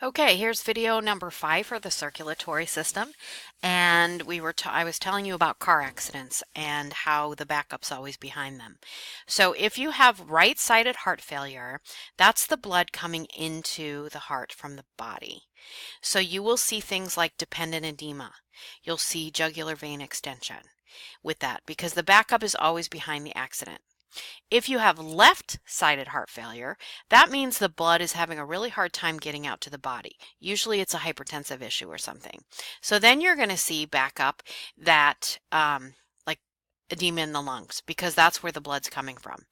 Okay, here's video number 5 for the circulatory system. And I was telling you about car accidents and how the backup's always behind them. So if you have right-sided heart failure, that's the blood coming into the heart from the body. So you will see things like dependent edema. You'll see jugular vein extension with that because the backup is always behind the accident. If you have left-sided heart failure, that means the blood is having a really hard time getting out to the body. Usually it's a hypertensive issue or something. So then you're going to see backup that like edema in the lungs because that's where the blood's coming from.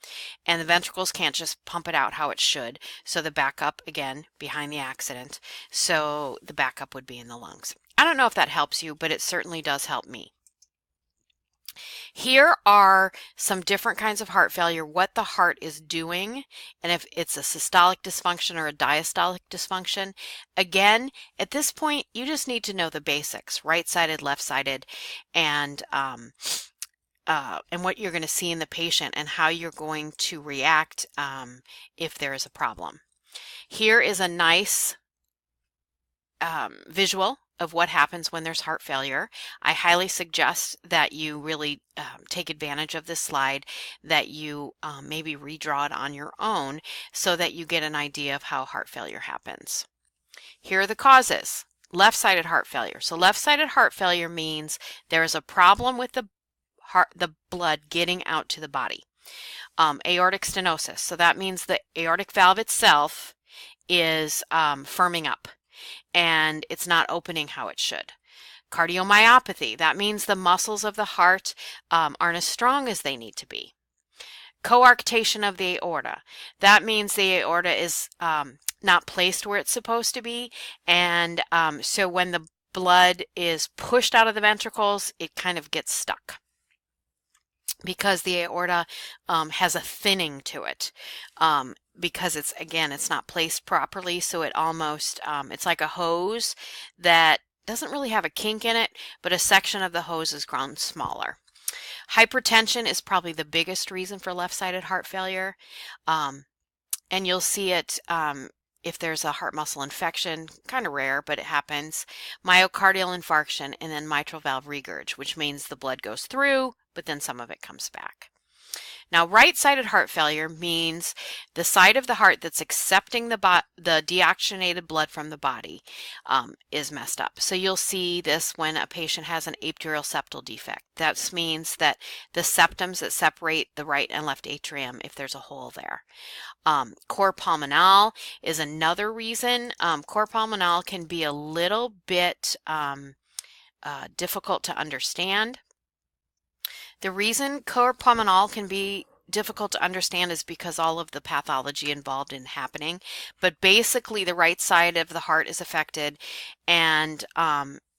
And the ventricles can't just pump it out how it should. So the backup, again, behind the accident. So the backup would be in the lungs. I don't know if that helps you, but it certainly does help me. Here are some different kinds of heart failure, what the heart is doing, and if it's a systolic dysfunction or a diastolic dysfunction. Again, at this point, you just need to know the basics, right-sided, left-sided, and what you're going to see in the patient and how you're going to react if there is a problem. Here is a nice visual of what happens when there's heart failure. I highly suggest that you really take advantage of this slide, that you maybe redraw it on your own so that you get an idea of how heart failure happens. Here are the causes. Left-sided heart failure. So left-sided heart failure means there is a problem with the blood getting out to the body. Aortic stenosis. So that means the aortic valve itself is firming up and it's not opening how it should. Cardiomyopathy, that means the muscles of the heart aren't as strong as they need to be. Coarctation of the aorta, that means the aorta is not placed where it's supposed to be, and so when the blood is pushed out of the ventricles, it kind of gets stuck because the aorta has a thinning to it. Because it's not placed properly, so it almost it's like a hose that doesn't really have a kink in it, but a section of the hose is grown smaller. Hypertension is probably the biggest reason for left-sided heart failure, and you'll see it if there's a heart muscle infection, kind of rare, but it happens. Myocardial infarction, and then mitral valve regurg, which means the blood goes through, but then some of it comes back. Now, right-sided heart failure means the side of the heart that's accepting the deoxygenated blood from the body is messed up. So you'll see this when a patient has an atrial septal defect. That means that the septums that separate the right and left atrium, if there's a hole there. Cor pulmonale is another reason. Cor pulmonale can be a little bit difficult to understand. The reason cor pulmonale can be difficult to understand is because all of the pathology involved in happening, but basically the right side of the heart is affected, and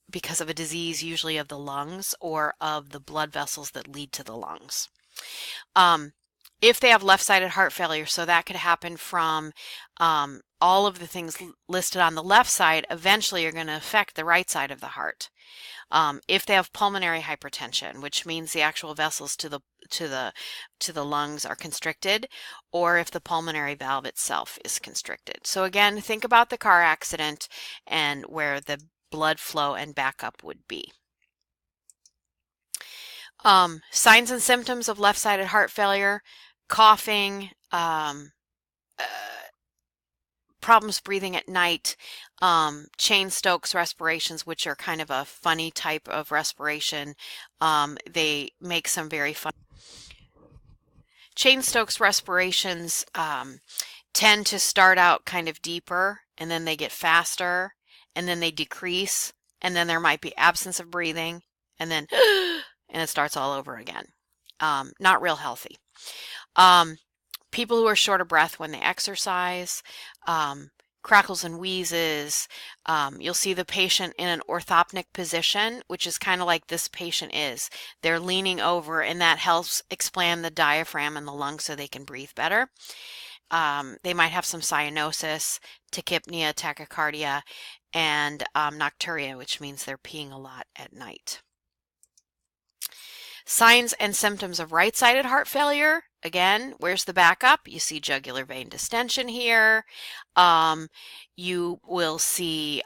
because of a disease usually of the lungs or of the blood vessels that lead to the lungs. If they have left-sided heart failure, so that could happen from all of the things listed on the left side, eventually are going to affect the right side of the heart. If they have pulmonary hypertension, which means the actual vessels to the lungs are constricted, or if the pulmonary valve itself is constricted. So again, think about the car accident and where the blood flow and backup would be. Signs and symptoms of left-sided heart failure: coughing, problems breathing at night, Cheyne-Stokes respirations, which are kind of a funny type of respiration. They make some very fun. Cheyne-Stokes respirations tend to start out kind of deeper, and then they get faster, and then they decrease, and then there might be absence of breathing, and then and it starts all over again. Not real healthy. People who are short of breath when they exercise, crackles and wheezes. You'll see the patient in an orthopnic position, which is kind of like this patient is. They're leaning over, and that helps expand the diaphragm and the lungs so they can breathe better. They might have some cyanosis, tachypnea, tachycardia, and nocturia, which means they're peeing a lot at night. Signs and symptoms of right-sided heart failure. again, where's the backup? You see jugular vein distension here. You will see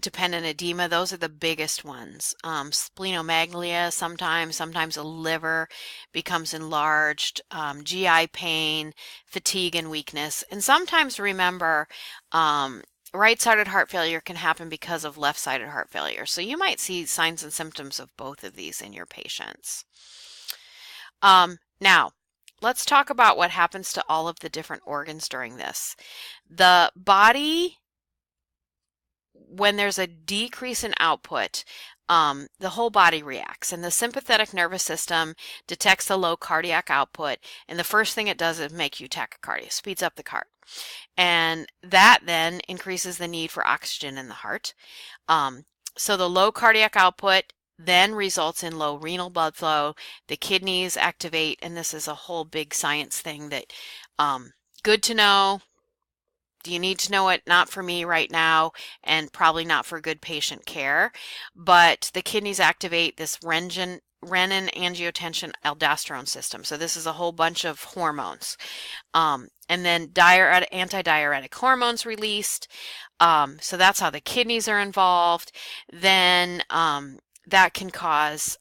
dependent edema. Those are the biggest ones. Splenomegaly sometimes the liver becomes enlarged, GI pain, fatigue and weakness. And sometimes, remember, right-sided heart failure can happen because of left-sided heart failure. So you might see signs and symptoms of both of these in your patients. Now, let's talk about what happens to all of the different organs during this. The body, when there's a decrease in output, the whole body reacts, and the sympathetic nervous system detects the low cardiac output, and the first thing it does is make you tachycardia, speeds up the heart. And that then increases the need for oxygen in the heart. So the low cardiac output then results in low renal blood flow. The kidneys activate, and this is a whole big science thing that good to know. Do you need to know it? Not for me right now, and probably not for good patient care. But the kidneys activate this renin-angiotensin aldosterone system. So this is a whole bunch of hormones. And then antidiuretic hormones released. So that's how the kidneys are involved. Then that can cause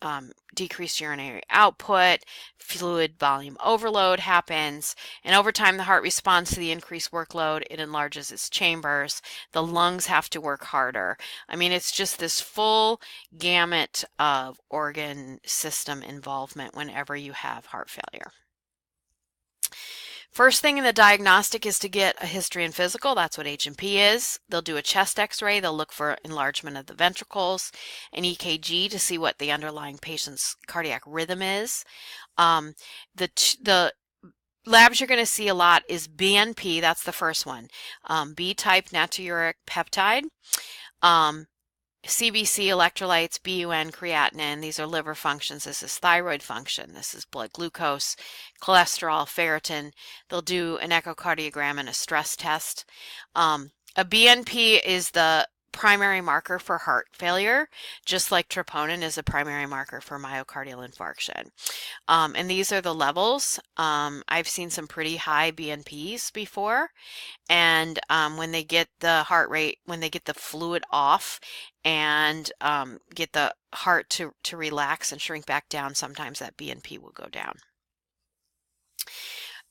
decreased urinary output, fluid volume overload happens, and over time the heart responds to the increased workload. It enlarges its chambers. The lungs have to work harder. I mean, it's just this full gamut of organ system involvement whenever you have heart failure. First thing in the diagnostic is to get a history and physical. That's what H&P is. They'll do a chest x-ray. They'll look for enlargement of the ventricles, an EKG to see what the underlying patient's cardiac rhythm is. The labs you're going to see a lot is BNP. That's the first one. B-type natriuretic peptide. CBC, electrolytes, BUN, creatinine. These are liver functions. This is thyroid function. This is blood glucose, cholesterol, ferritin. They'll do an echocardiogram and a stress test. A BNP is the primary marker for heart failure, just like troponin is a primary marker for myocardial infarction. And these are the levels. I've seen some pretty high BNPs before, and when they get the heart rate, when they get the fluid off and get the heart to relax and shrink back down, sometimes that BNP will go down.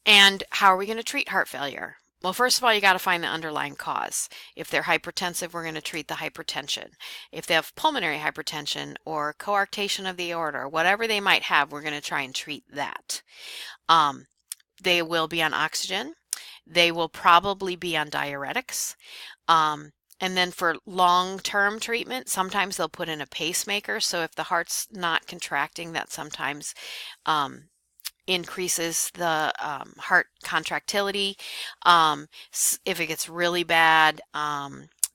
And how are we going to treat heart failure? Well, first of all, you got to find the underlying cause. If they're hypertensive, we're going to treat the hypertension. If they have pulmonary hypertension or coarctation of the aorta, or whatever they might have, we're going to try and treat that. They will be on oxygen. They will probably be on diuretics. And then for long-term treatment, sometimes they'll put in a pacemaker. So if the heart's not contracting, that sometimes increases the heart contractility. If it gets really bad,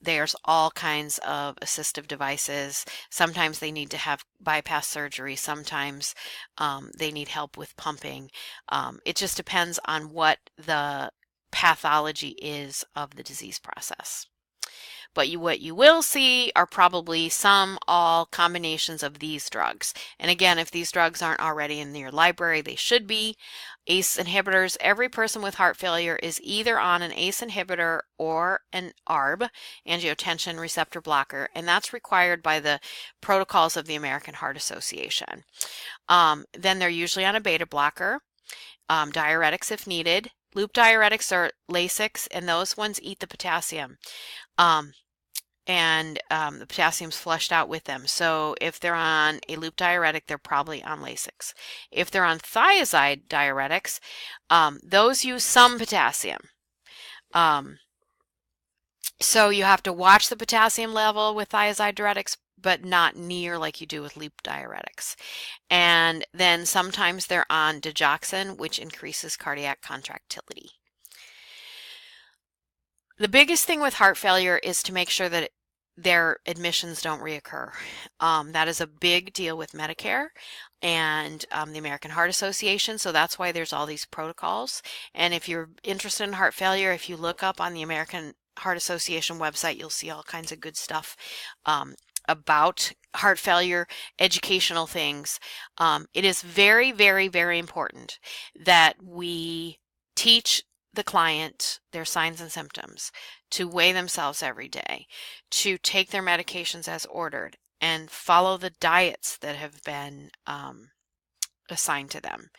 there's all kinds of assistive devices. Sometimes they need to have bypass surgery. Sometimes they need help with pumping. It just depends on what the pathology is of the disease process. But what you will see are probably all combinations of these drugs. And again, if these drugs aren't already in your library, they should be. ACE inhibitors, every person with heart failure is either on an ACE inhibitor or an ARB, angiotensin receptor blocker, and that's required by the protocols of the American Heart Association. Then they're usually on a beta blocker, diuretics if needed. Loop diuretics are Lasix, and those ones eat the potassium. The potassium's flushed out with them. So if they're on a loop diuretic, they're probably on Lasix. If they're on thiazide diuretics, those use some potassium. So you have to watch the potassium level with thiazide diuretics, but not near like you do with loop diuretics. And then sometimes they're on digoxin, which increases cardiac contractility. The biggest thing with heart failure is to make sure that their admissions don't reoccur. That is a big deal with Medicare and the American Heart Association, so that's why there's all these protocols. And if you're interested in heart failure, if you look up on the American Heart Association website, you'll see all kinds of good stuff about heart failure, educational things. It is very, very, very important that we teach the client their signs and symptoms, to weigh themselves every day, to take their medications as ordered, and follow the diets that have been assigned to them.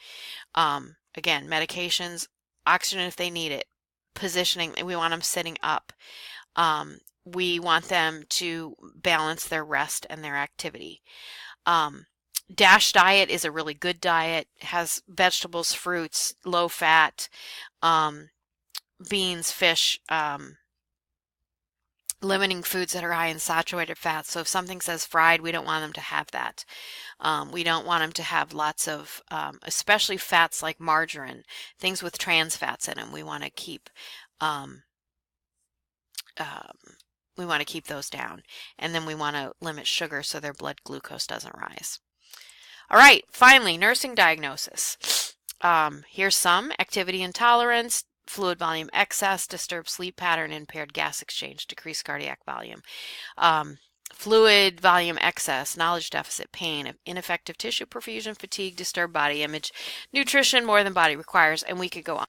Again, medications, oxygen if they need it, positioning, we want them sitting up. We want them to balance their rest and their activity. DASH diet is a really good diet. It has vegetables, fruits, low fat, beans, fish, limiting foods that are high in saturated fats. So if something says fried, we don't want them to have that. We don't want them to have lots of, especially fats like margarine, things with trans fats in them. We want to keep those down. And then we want to limit sugar so their blood glucose doesn't rise. All right, finally, nursing diagnosis. Here's some: activity intolerance, fluid volume excess, disturbed sleep pattern, impaired gas exchange, decreased cardiac volume. Fluid volume excess, knowledge deficit, pain, ineffective tissue perfusion, fatigue, disturbed body image, nutrition more than body requires, and we could go on.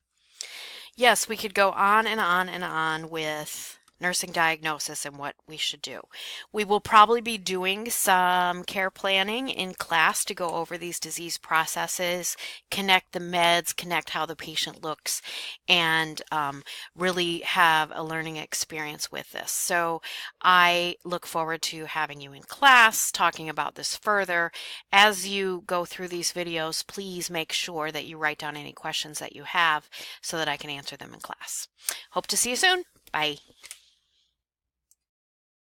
Yes, we could go on and on and on with nursing diagnosis and what we should do. We will probably be doing some care planning in class to go over these disease processes, connect the meds, connect how the patient looks, and really have a learning experience with this. So I look forward to having you in class, talking about this further. As you go through these videos, please make sure that you write down any questions that you have so that I can answer them in class. Hope to see you soon. Bye.